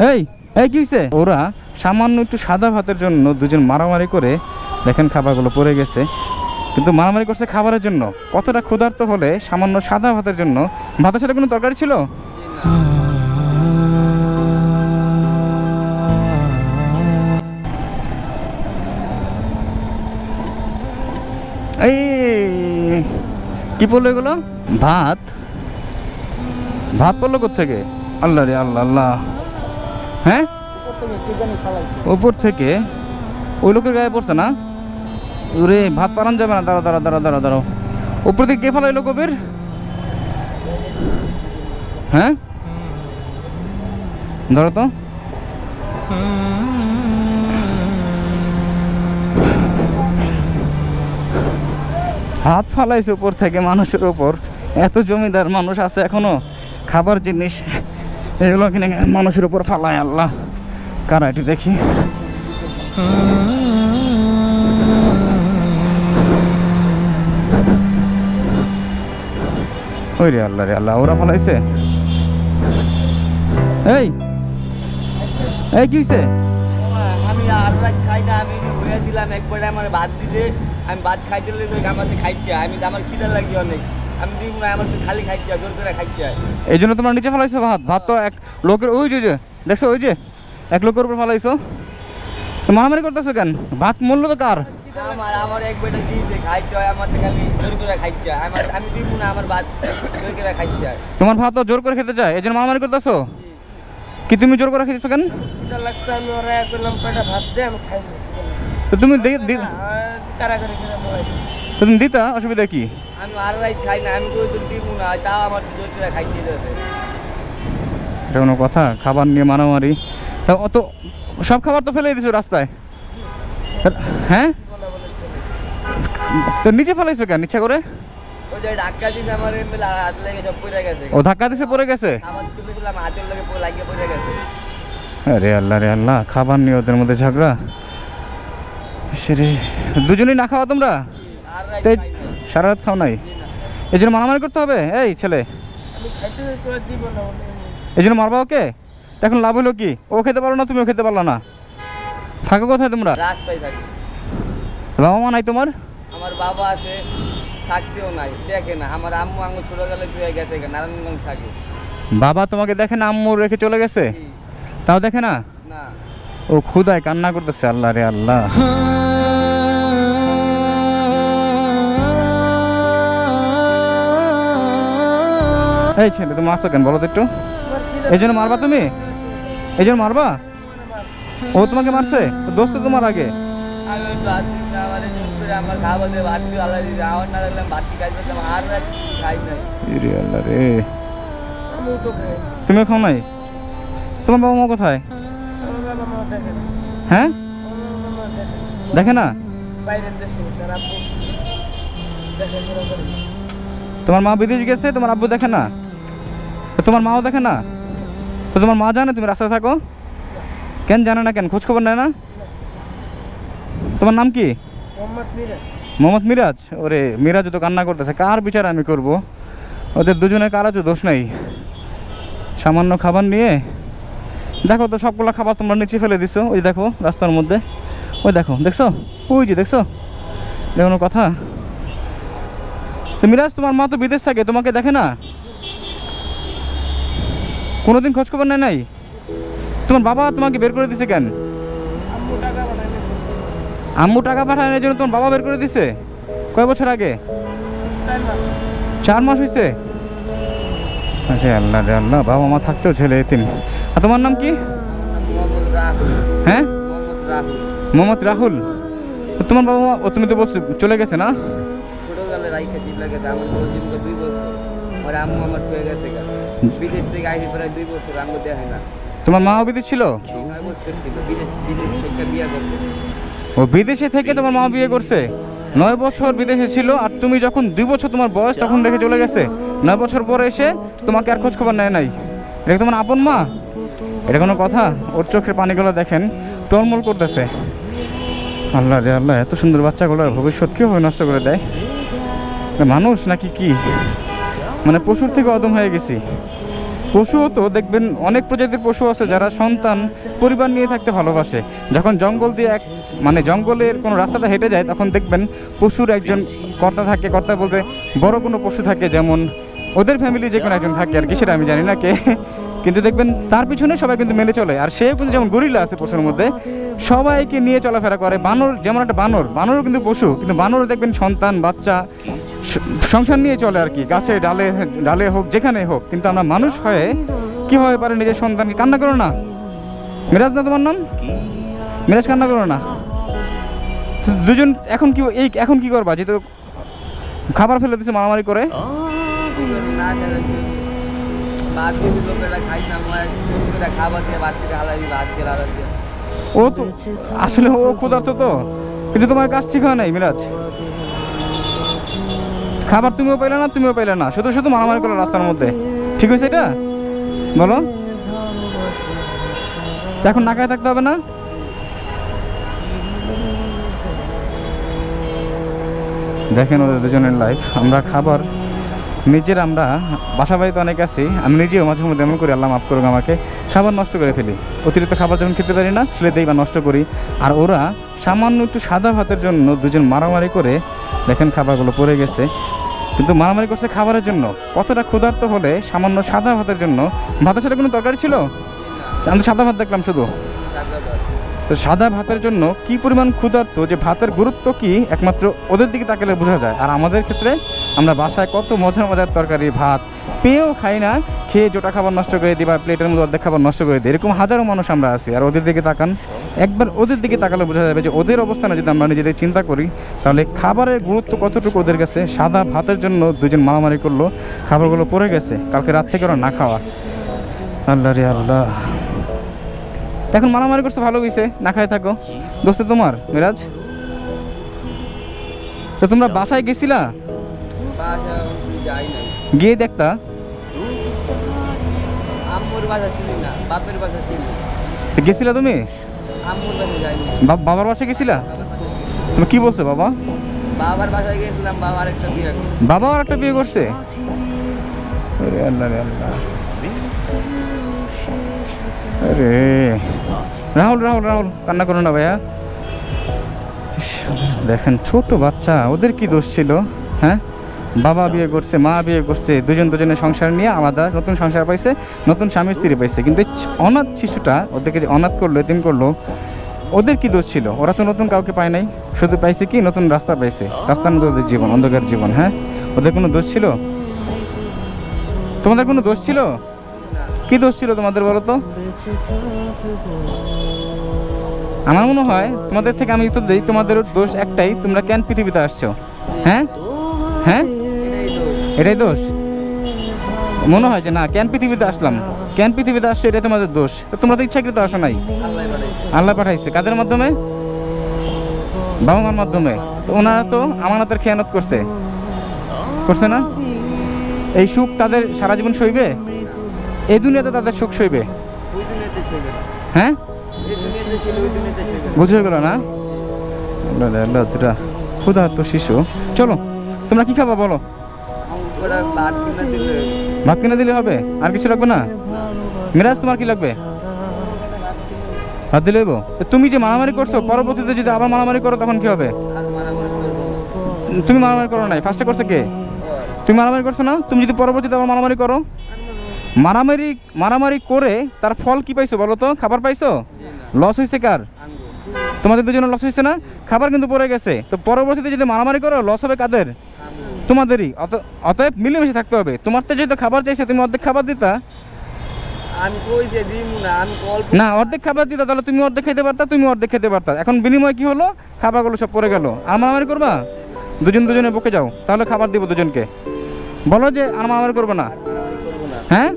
এই এই কি হয়েছে? ওরা সামান্য একটু সাদা ভাতের জন্য দুজন মারামারি করে দেখেন খাবারগুলো পড়ে গেছে, কিন্তু মারামারি করছে খাবারের জন্য। কতটা ক্ষুধার্ত হলে সামান্য সাদা ভাতের জন্য। ভাতের সাথে কোনো তরকারি ছিল? এই কি পড়লো এগুলো? ভাত ভাত পড়লো কোত্থেকে? আল্লাহ রে আল্লাহ আল্লাহ। হ্যাঁ, উপর থেকে ওই লোকের গায়ে পড়ছে না? ওরে ভাত পারান যাবে না। দাঁড়াও দাঁড়াও দাঁড়াও দাঁড়াও দাঁড়াও। উপর থেকে কে ফেলাইলো কবির? হ্যাঁ ধরো তো। হাত ফালাইছে উপর থেকে মানুষের উপর। এত জমিদার মানুষ আছে এখনো, খাবার জিনিস এগুলো কিনে মানুষের উপর ফালায়। আল্লাহ, কারা এটি দেখি। ওই রে আল্লাহ রে আল্লাহ, ওরা ফালাইছে। এই এই কি হয়েছে? আমি আর খাই না, আমি হয়ে দিলাম একবারে আমার ভাত দিলে আমি ভাত খাইতে আমাদের খাইছে, আমি আমার খিদা লাগি অনেক, আমি দিব না, আমার খালি খাইছে, জোর করে খাইছে। এই জন্য তোমরা নিচে ফেলাইছো ভাত? ভাত তো এক লোকের, ওই যে দেখছো, ওই যে এক লোকের উপর ফেলাইছো। তো মারামারি করতেছো কেন? ভাত মূল্য তো কার? আমার এক বেটা দিতে খাইতে হয়, আমার খালি জোর করে খাইছে, আমি দিব না, আমার ভাত জোর করে খাইছে। তোমার ভাত তো জোর করে খেতে চায়, এই জন্য মারামারি করতেছো? কি তুমি জোর করে খেতেছো কেন? আমি ওরা করলাম কয়টা ভাত দে, আমি খাই না। তো তুমি তো তুমি দিতা, অসুবিধা কি? আমি আর খাই না, আমি কই দিব না, তাও আমার জোর করে খাইতে দেবে। এটা কোনো কথা? খাবার নিয়ে মারামারি? তা অত সব খাবার তো ফেলে দিছো রাস্তায়। হ্যাঁ, তো নিচে ফেলাইছো কেন ইচ্ছা করে? ওই যে ধাক্কা দিছে আমার, হাত লেগে সব পড়ে গেছে। ও ধাক্কা দিছে পড়ে গেছে? খাবার তুলে দিলাম, হাতের লেগে লাগিয়ে পড়ে গেছে। আরে আল্লাহ রে আল্লাহ, খাবার নিয়ে ওদের মধ্যে ঝগড়া। সেরে দুজনেই না খাওয়া তোমরা? সারা রাত খাও নাই, এই জন্য মারামারি করতে হবে? এই ছেলে, এই জন্য মারবা ওকে? এখন লাভ হলো কি? ও খেতে পারো না, তুমিও খেতে পারলো না। থাকো কোথায় তোমরা? রাস্তায় থাকি। বাবা মা নাই তোমার? আমার বাবা আছে, থাকতেও নাই, দেখে না। আমার আম্মু আম্মু ছোটবেলা দিয়ে গেছে, নারায়ণগঞ্জ থাকে। বাবা তোমাকে দেখে না? আম্মু রেখে চলে গেছে, তাও দেখে না? না। ও ক্ষুধায় কান্না করতেছে। আল্লাহ রে আল্লাহ। এই ছেলে, তুমি মারছো কেন বলো তো একটু? এই জন্য মারবা তুমি? এই জন্য মারবা? ও তোমাকে মারছে? দোস্ত তোমার আগে। আমি ভাত দিই আমার জোর করে আমার খাবার দিয়ে ভাত দিয়ে আলাদা দিই, আমার না দিলাম ভাত খাই না, আর খাই নাই। রে আল্লাহ রে, তুমিও খাও নাই? তোমার বাবা মা কোথায়? হ্যাঁ, দেখে না? তোমার মা বিদেশ গেছে, তোমার আব্বু দেখে না? তোমার মাও দেখে না? তো তোমার মা জানে তুমি রাস্তায় থাকো? কেন জানে না? কেন খোঁজ খবর নেয় না? তোমার নাম কি? মোহাম্মদ মিরাজ। ওরে মিরাজ তো কান্না করতেছে। কার বিচার আমি করব? ওদের দুজনে কারো তো দোষ নাই। সামান্য খাবার নিয়ে দেখো তো, সবগুলো খাবার তোমরা নিচে ফেলে দিছো। ওই দেখো রাস্তার মধ্যে, ওই দেখো, দেখছো? ওই যে দেখছো? কোনো কথা? তো মিরাজ, তোমার মা তো বিদেশ থাকে, তোমাকে দেখে না? কোনোদিন খোঁজ খবর নেয় নাই? তোমার বাবা তোমাকে বের করে দিছে কেন? আম্মু টাকা পাঠায় না, জন্য তোমার বাবা বের করে দিছে? কয় বছর আগে? 4 মাস হয়েছে। আচ্ছা, আল্লাহ রে আল্লাহ, বাবা মা থাকতেও ছেলে এতিম। আর তোমার নাম কি? হ্যাঁ, মোহাম্মদ রাহুল। তোমার বাবা মা, ও তুমি তো বলছো চলে গেছে না? ছোটবেলায় রাইখা ঠিক লাগে, আমার 2 বছর। আর আম্মু আমার হয়ে গেছে, বিদেশ থেকে আইসি প্রায় 2 বছর, আম্মু দেখে না। তোমার মাও বিদেশ ছিল? ও বিদেশে থেকে তোমার মা বিয়ে করছে? 9 বছর বিদেশে ছিল, আর তুমি যখন 2 বছর তোমার বয়স তখন রেখে চলে গেছে। 9 বছর পরে এসে তোমাকে আর খোঁজ খবর নেয় নাই? এটা তোমার আপন মা? এটা কোনো কথা? ওর চোখের পানিগুলো দেখেন, টলমল করতেছে। আল্লাহ রে আল্লাহ, এত সুন্দর বাচ্চাগুলোর ভবিষ্যৎ কীভাবে নষ্ট করে দেয়? মানুষ নাকি কি? মানে পশুর থেকে অদম হয়ে গেছি। পশুও তো দেখবেন অনেক প্রজাতির পশু আছে যারা সন্তান পরিবার নিয়ে থাকতে ভালোবাসে। যখন জঙ্গল দিয়ে মানে জঙ্গলের কোনো রাস্তাতে হেঁটে যায় তখন দেখবেন পশুর একজন কর্তা থাকে, কর্তা বলতে বড় কোনো পশু থাকে, যেমন ওদের ফ্যামিলি যে কোনো একজন থাকে আর কি, সেটা আমি জানি না কে, কিন্তু দেখবেন তার পিছনে সবাই কিন্তু মেনে চলে। আর সেও কিন্তু যেমন গরিলা আছে পশুর মধ্যে, সবাইকে নিয়ে চলাফেরা করে। বানর যেমন একটা বানরও কিন্তু পশু, কিন্তু বানরও দেখবেন সন্তান বাচ্চা সংসার নিয়ে চলে আর কি, গাছে ডালে ডালে হোক যেখানে হোক। কিন্তু আমরা মানুষ হয়ে কীভাবে পারে নিজের সন্তানকে, কান্না করো না মিরাজ, না তোমার নাম মিরাজ, কান্না করো না। দুজন এখন কি করবা, যেহেতু খাবার ফেলে দিচ্ছে মারামারি করে? না ভাত দিয়ে লোকেরা খাই না, খাবার দিয়ে ভাত দিয়ে হালাই দিয়ে ভাত দিয়ে হালাই দিয়ে। ও তো আসলে ও ক্ষুধার্ত তো, কিন্তু তোমার কাজ ঠিক হয় নাই মিরাজ। খাবার তুমিও পাইলে না, শুধু মারামারি করলো রাস্তার মধ্যে, ঠিক হয়েছে এটা বলো? এখন না খায় থাকতে হবে না? দেখেন ওদের দুজনের লাইফ। আমরা খাবার আমরা বাসা বাড়িতে অনেক আছি, আমি নিজেও মাঝে মধ্যে এমন করি, আল্লাহ মাফ করুক আমাকে, খাবার নষ্ট করে ফেলি। অতিরিক্ত খাবার যখন খেতে পারি না ফেলে দেই বা নষ্ট করি। আর ওরা সামান্য একটু সাদা ভাতের জন্য দুজন মারামারি করে, দেখেন খাবারগুলো পড়ে গেছে, কিন্তু মারামারি করছে খাবারের জন্য। কতটা ক্ষুধার্ত হলে সামান্য সাদা ভাতের জন্য, ভাতের সাথে কোনো তরকারি ছিল? আমি তো সাদা ভাত দেখলাম শুধু। তো সাদা ভাতের জন্য কি পরিমাণ ক্ষুধার্ত, যে ভাতের গুরুত্ব কি একমাত্র ওদের দিকে তাকালে বোঝা যায়। আর আমাদের ক্ষেত্রে আমরা বাসায় কত মজার তরকারি ভাত পেয়েও খাই না, খেয়ে জোটা খাবার নষ্ট করে দিই বা প্লেটের মধ্যে অর্ধেক খাবার নষ্ট করে দিই। এরকম হাজারো মানুষ আমরা আছি। আর ওদের দিকে তাকান, একবার ওদের দিকে তাকালে বোঝা যাবে যে ওদের অবস্থানে যদি আমরা নিজেদের চিন্তা করি তাহলে খাবারের গুরুত্ব কতটুকু ওদের কাছে। সাদা ভাতের জন্য দুজন মারামারি করলো, খাবারগুলো পড়ে গেছে, কালকে রাত থেকে ওরা না খাওয়া। আল্লাহ রে আল্লাহ, এখন মারামারি করছে, ভালো হয়েছে, না খায় থাকো। দোস্ত তোমার মিরাজ, তো তোমরা বাসায় গেছিলা? গিয়ে দেখতা? গেছিলা তুমি? বাবার বাসায় গেছিলা? তুমি কি বলছো বাবা? বাবার বাসায় গেছিলাম, বাবা আর একটা বিয়ে করছে? আরে আল্লাহ রে আল্লাহ, আরে রাহুল কান্না করো না ভাইয়া। দেখেন ছোট বাচ্চা, ওদের কি দোষ ছিল? হ্যাঁ, বাবা বিয়ে করছে, মা বিয়ে করছে, দুজনের সংসার নিয়ে আলাদা নতুন সংসার পাইছে, নতুন স্বামী স্ত্রী পাইছে, কিন্তু অনাথ শিশুটা ওদেরকে যে অনাথ করলো, এতিম করলো, ওদের কি দোষ ছিল? ওরা তো নতুন কাউকে পায় নাই, শুধু পাইছে কি নতুন রাস্তা পাইছে, রাস্তার মধ্যে ওদের জীবন, অন্ধকার জীবন। হ্যাঁ, ওদের কোনো দোষ ছিল? তোমাদের কোনো দোষ ছিল? কি দোষ ছিল তোমাদের বলো তো? আমার মনে হয় তোমাদের থেকে আমি উত্তর দিই, তোমাদের দোষ একটাই, তোমরা কেন পৃথিবীতে আসছো? হ্যাঁ, এটাই দোষ মনে হয়, যে না কেন পৃথিবীতে আসলাম, কেন পৃথিবীতে আসছো, এটাই তোমাদের দোষ। তো তোমরা তো ইচ্ছাকৃত আসো নাই, আল্লাহ পাঠাইছে। কাদের মাধ্যমে? বাবা মার মাধ্যমে। তো ওনারা তো আমানতের খেয়ানত করছে না? এই সুখ তাদের সারা জীবন সইবে? এই দুনিয়াতে তাদের সুখ সইবে? হ্যাঁ, বুঝে গেল না? ক্ষুধার্ত শিশু। চলো তোমরা কি খাবা বলো? ভাত কিনে দিলে হবে, আর কিছু লাগবে না? মিরাজ তোমার কি লাগবে? ভাত দিলে হইব? তুমি যে মারামারি করছো, পরবর্তীতে যদি আবার মারামারি করো তখন কি হবে? তুমি মারামারি করো নাই, ফার্স্টে করছে কে? তুমি মারামারি করছো না? তুমি যদি পরবর্তীতে আবার মারামারি করো, মারামারি করে তার ফল কি পাইছো বলো তো? খাবার পাইছো? লস হয়েছে কার? তোমাদের দুজনের লস হয়েছে না? খাবার কিন্তু পড়ে গেছে। তো পরবর্তীতে যদি মারামারি করো, লস হবে কাদের? তোমাদেরই। অতএব মিলেমিশে থাকতে হবে। তোমার তো যেহেতু খাবার চাইছে, তুমি অর্ধেক খাবার দিতা না, অর্ধেক খাবার দিতা, তাহলে তুমি অর্ধেক খেতে পারতা, তুমি অর্ধেক খেতে পারতা। এখন বিনিময় কি হলো? খাবারগুলো সব পড়ে গেল। আর মারামারি করবা? দুজনে বকে যাও, তাহলে খাবার দিব দুজনকে। বলো যে আর মারামারি করবো না। হ্যাঁ,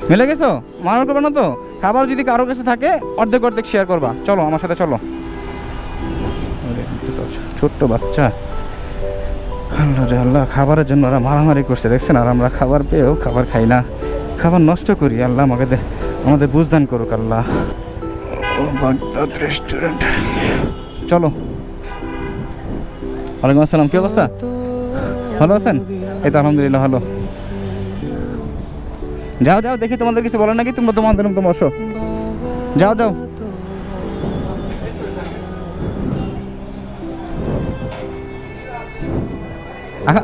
মিলে গেছো? মারামারি করবে না তো? খাবার যদি কারো কাছে থাকে অর্ধেক শেয়ার করবা। চলো আমার সাথে চলো। ছোট্ট বাচ্চা, আল্লাহ রে আল্লাহ, খাবারের জন্য ওরা মারামারি করছে দেখছেন। আর আমরা খাবার পেয়েও খাবার খাই না, খাবার নষ্ট করি। আল্লাহ আমাদের বুঝদান করুক আল্লাহ। বাগদাদ রেস্টুরেন্ট, চলো। ওয়ালাইকুম আসসালাম, কি অবস্থা? ভালো আছেন? এই তো আলহামদুলিল্লাহ ভালো। যাও যাও, দেখি তোমাদের কিছু বলে নাকি, তোমরা তোমাদের মতো বসো, যাও যাও।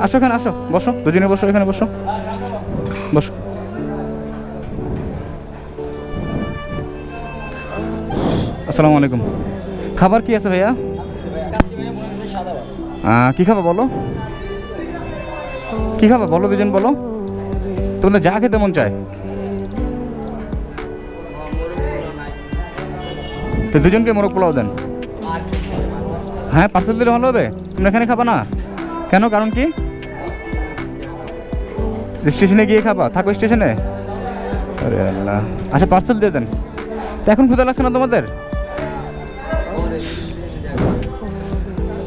আসো এখানে, আসো, বসো, দুজনে বসো, এখানে বসো, বসো। আসসালামু আলাইকুম। খাবার কি আছে ভাইয়া? কি খাবা বলো, কি খাবা বলো, দুজন বলো, তোমাদের যা খেতে মন চায়। তো দুজনকে মোরগ পোলাও দেন। হ্যাঁ, পার্সেল দিলে ভালো হবে। তোমরা এখানে খাবা না কেন, কারণ কি? স্টেশনে গিয়ে খাবা, থাকো স্টেশনে। আরে আল্লাহ, আচ্ছা পার্সেল দিয়ে দেন। তো এখন ক্ষুধা লাগছে না তোমাদের?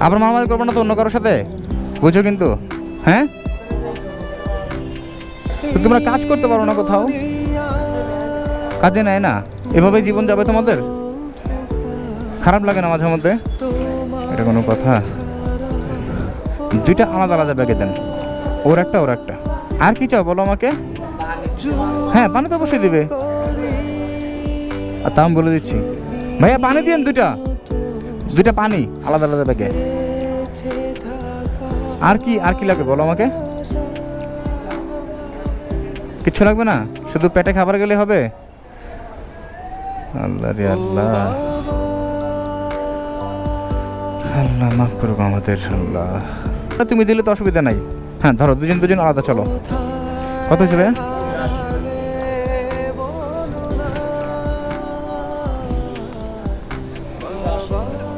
আবার মারামারি করবো না তো অন্য কারোর সাথে, বুঝো কিন্তু। হ্যাঁ, তো তোমরা কাজ করতে পারো না কোথাও, কাজে নেয় না, এভাবে জীবন যাবে তোমাদের? খারাপ লাগে না মাঝে মধ্যে? এটা কোনো কথা? দুইটা আলাদা আলাদা ব্যাগে দেন, ওর একটা ওর একটা। আর কি চাও বলো আমাকে? হ্যাঁ, পানি তো অবশ্যই দিবে। আর তা আমি বলে দিচ্ছি ভাইয়া, পানি দিন দুইটা, দুইটা পানি আলাদা আলাদা ব্যাগে। আর কি, আর কি লাগবে বলো আমাকে? কিচ্ছু লাগবে না, শুধু পেটে খাবার গেলে হবে? আল্লাহ রে আল্লাহ, আল্লাহ মাফ করুক আমাদের। আল্লাহ, তুমি দিলে তো অসুবিধা নাই। হ্যাঁ ধরো, দুজন দুজন আলাদা। চলো, কত হয়েছে ভাইয়া?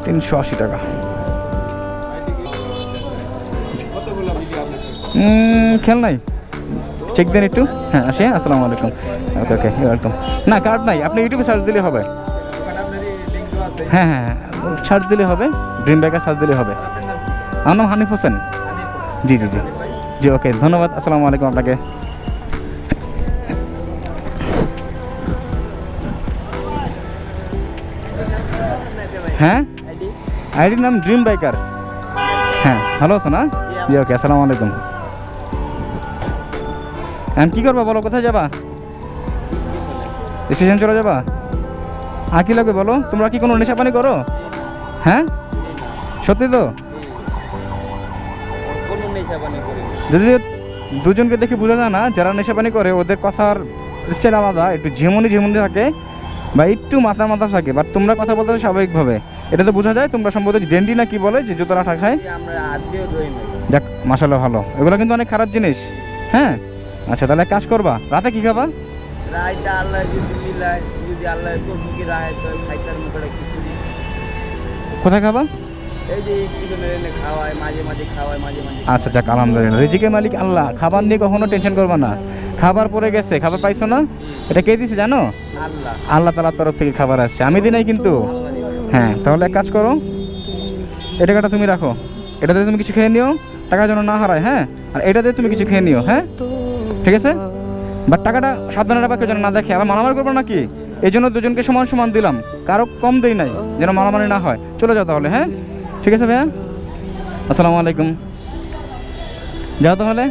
380 টাকা। খেয়াল নাই, চেক দেন একটু। হ্যাঁ আসে, আসসালামু আলাইকুম। ওকে ওকে, ওয়েলকাম। না কার্ড নাই, আপনি ইউটিউবে সার্চ দিলে হবে। হ্যাঁ হ্যাঁ, সার্চ দিলে হবে, ড্রিম ব্যাগে সার্চ দিলে হবে। আমার নাম হানিফ হোসেন। জি জি জি জি, ওকে, ধন্যবাদ। আসসালামু আলাইকুম আপনাকে। হ্যাঁ, আইডির নাম ড্রিম বাইকার। হ্যাঁ, ভালো আছো না? জি ওকে, আসসালামু আলাইকুম। এখন কী করবা বলো, কোথায় যাবা? স্টেশন চলে যাবা? আর কি লাগবে বলো? তোমরা কি কোনো নেশা পানি করো? হ্যাঁ, সত্যি তো? যদি দুজনকে দেখে বোঝা যায় না যারা নেশা পানি করে, ওদের কথার স্টাইল আলাদা, একটু ঝিমুনি ঝিমুনি থাকে বা একটু মাথা মাথা থাকে, বাট তোমরা কথা বলতে স্বাভাবিকভাবে, এটা তো বোঝা যায় তোমরা সম্ভবত জেন্ডি না কি বলে, যে জুতোর আঠা খায়। যাক মাশাআল্লাহ, ভালো। এগুলো কিন্তু অনেক খারাপ জিনিস। হ্যাঁ, আচ্ছা তাহলে কাজ করবা, রাতে কি খাবা? কোথায় খাবা? আচ্ছা যাক, আলহামদুলিল্লাহ, রিজিকের মালিক আল্লাহ। খাবার নিয়ে কখনো টেনশন করবা না। খাবার পরে গেছে, খাবার পাইছো না, এটা কে দিছে জানো? আল্লাহ তাআলার তরফ থেকে খাবার আসছে, আমি দিই নাই কিন্তু। হ্যাঁ, তাহলে এক কাজ করো, এই টাকাটা তুমি রাখো, এটা দিয়ে তুমি কিছু খেয়ে নিও, টাকা যেন না হারায়। হ্যাঁ, আর এটা দিয়ে তুমি কিছু খেয়ে নিও। হ্যাঁ ঠিক আছে, বাট টাকাটা সাবধানে রাখবা, কেউ যেন না দেখে। আবার মারামারি করবো নাকি, এই জন্য দুজনকে সমান সমান দিলাম, কারো কম দেই নাই, যেন মারামারি না হয়। চলে যাও তাহলে। হ্যাঁ ঠিক আছে ভাইয়া, আসসালামু আলাইকুম। যাও তাহলে।